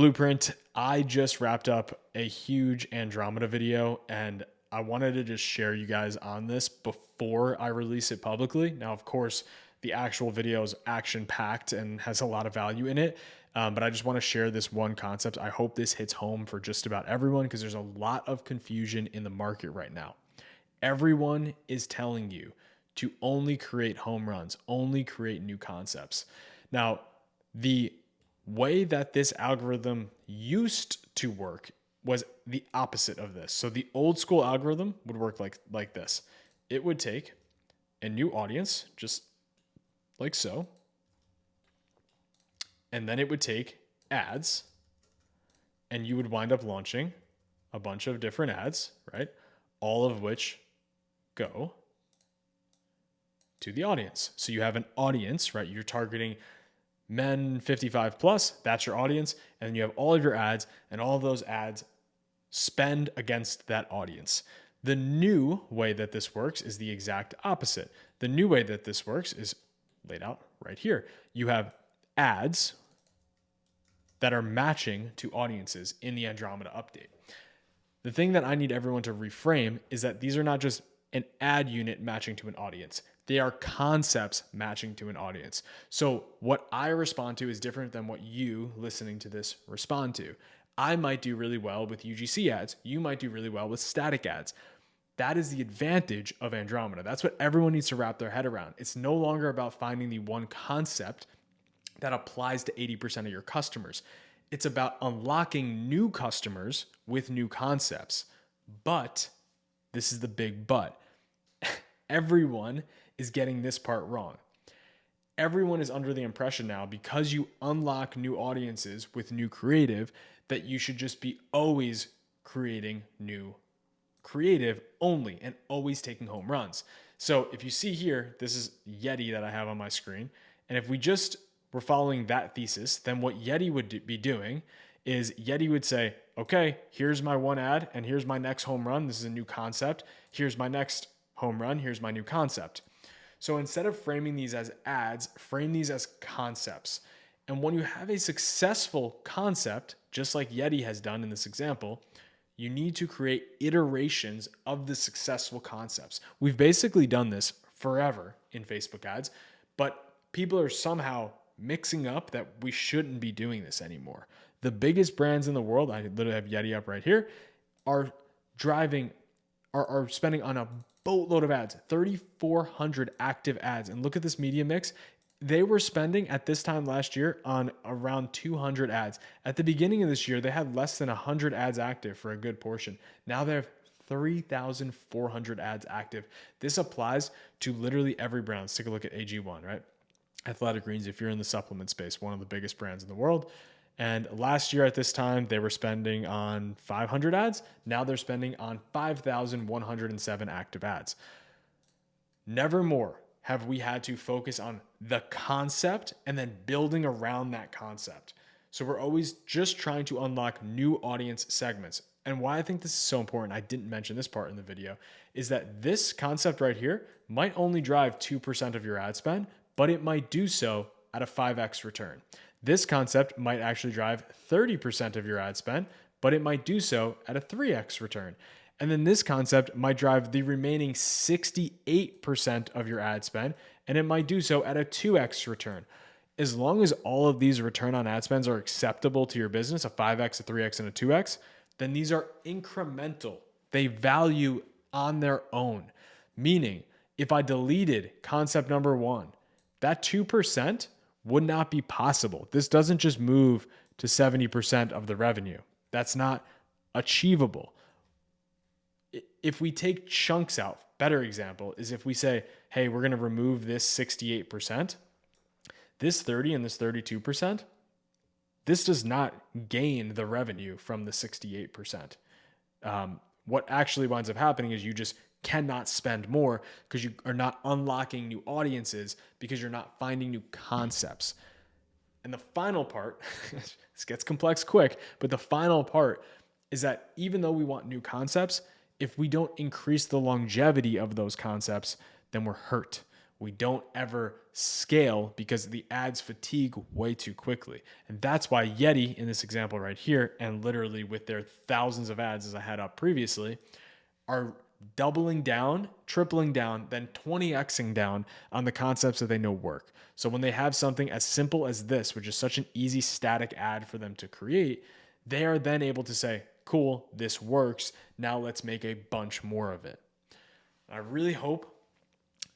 Blueprint, I just wrapped up a huge Andromeda video, and I wanted to just share you guys on this before I release it publicly. Now, of course, the actual video is action packed and has a lot of value in it. But I just want to share this one concept. I hope this hits home for just about everyone because there's a lot of confusion in the market right now. Everyone is telling you to only create home runs, only create new concepts. Now, the way that this algorithm used to work was the opposite of this. So the old school algorithm would work like this. It would take a new audience, just like so, and then it would take ads, and you would wind up launching a bunch of different ads, right? All of which go to the audience. So you have an audience, right? You're targeting men 55 plus, that's your audience. And then you have all of your ads, and all of those ads spend against that audience. The new way that this works is the exact opposite. The new way that this works is laid out right here. You have ads that are matching to audiences in the Andromeda update. The thing that I need everyone to reframe is that these are not just an ad unit matching to an audience. They are concepts matching to an audience. So what I respond to is different than what you listening to this respond to. I might do really well with UGC ads. You might do really well with static ads. That is the advantage of Andromeda. That's what everyone needs to wrap their head around. It's no longer about finding the one concept that applies to 80% of your customers. It's about unlocking new customers with new concepts. But this is the big but. Everyone is getting this part wrong. Everyone is under the impression now, because you unlock new audiences with new creative, that you should just be always creating new creative only and always taking home runs. So if you see here, this is Yeti that I have on my screen. And if we just were following that thesis, then what Yeti would be doing is Yeti would say, okay, here's my one ad and here's my next home run. This is a new concept. Here's my next home run. Here's my new concept. So instead of framing these as ads, frame these as concepts. And when you have a successful concept, just like Yeti has done in this example, you need to create iterations of the successful concepts. We've basically done this forever in Facebook ads, but people are somehow mixing up that we shouldn't be doing this anymore. The biggest brands in the world, I literally have Yeti up right here, are spending on a boatload of ads, 3,400 active ads. And look at this media mix. They were spending at this time last year on around 200 ads. At the beginning of this year, they had less than 100 ads active for a good portion. Now they have 3,400 ads active. This applies to literally every brand. Let's take a look at AG1, right? Athletic Greens, if you're in the supplement space, one of the biggest brands in the world. And last year at this time, they were spending on 500 ads. Now they're spending on 5,107 active ads. Never more have we had to focus on the concept and then building around that concept. So we're always just trying to unlock new audience segments. And why I think this is so important, I didn't mention this part in the video, is that this concept right here might only drive 2% of your ad spend, but it might do so at a 5x return. This concept might actually drive 30% of your ad spend, but it might do so at a 3x return. And then this concept might drive the remaining 68% of your ad spend, and it might do so at a 2x return. As long as all of these return on ad spends are acceptable to your business, a 5x, a 3x, and a 2x, then these are incremental. They value on their own. Meaning, if I deleted concept number one, that 2% would not be possible. This doesn't just move to 70% of the revenue. That's not achievable. If we take chunks out, better example is if we say, hey, we're going to remove this 68%, this 30 and this 32%, this does not gain the revenue from the 68%. What actually winds up happening is you just cannot spend more because you are not unlocking new audiences because you're not finding new concepts. And the final part, this gets complex quick, but the final part is that even though we want new concepts, if we don't increase the longevity of those concepts, then we're hurt. we don't ever scale because the ads fatigue way too quickly. And that's why Yeti in this example right here, and literally with their thousands of ads as I had up previously, are doubling down, tripling down, then 20xing down on the concepts that they know work. So when they have something as simple as this, which is such an easy static ad for them to create, they are then able to say, cool, this works. Now let's make a bunch more of it. I really hope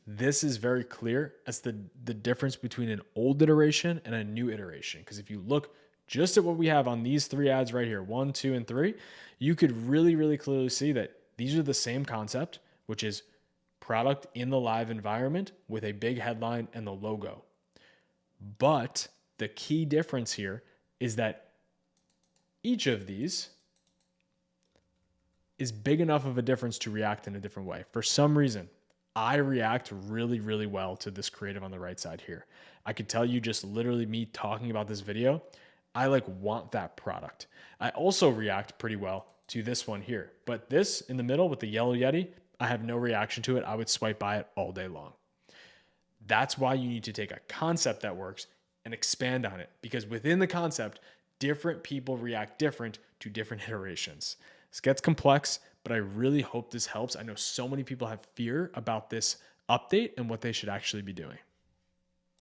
this is very clear as the difference between an old iteration and a new iteration. Because if you look just at what we have on these 3 ads right here, 1, 2, and 3, you could really, really clearly see that these are the same concept, which is product in the live environment with a big headline and the logo. But the key difference here is that each of these is big enough of a difference to react in a different way. For some reason, I react really, really well to this creative on the right side here. I could tell you just literally me talking about this video, I want that product. I also react pretty well to this one here, but this in the middle with the yellow Yeti, I have no reaction to it. I would swipe by it all day long. That's why you need to take a concept that works and expand on it, because within the concept, different people react different to different iterations. This gets complex, but I really hope this helps. I know so many people have fear about this update and what they should actually be doing.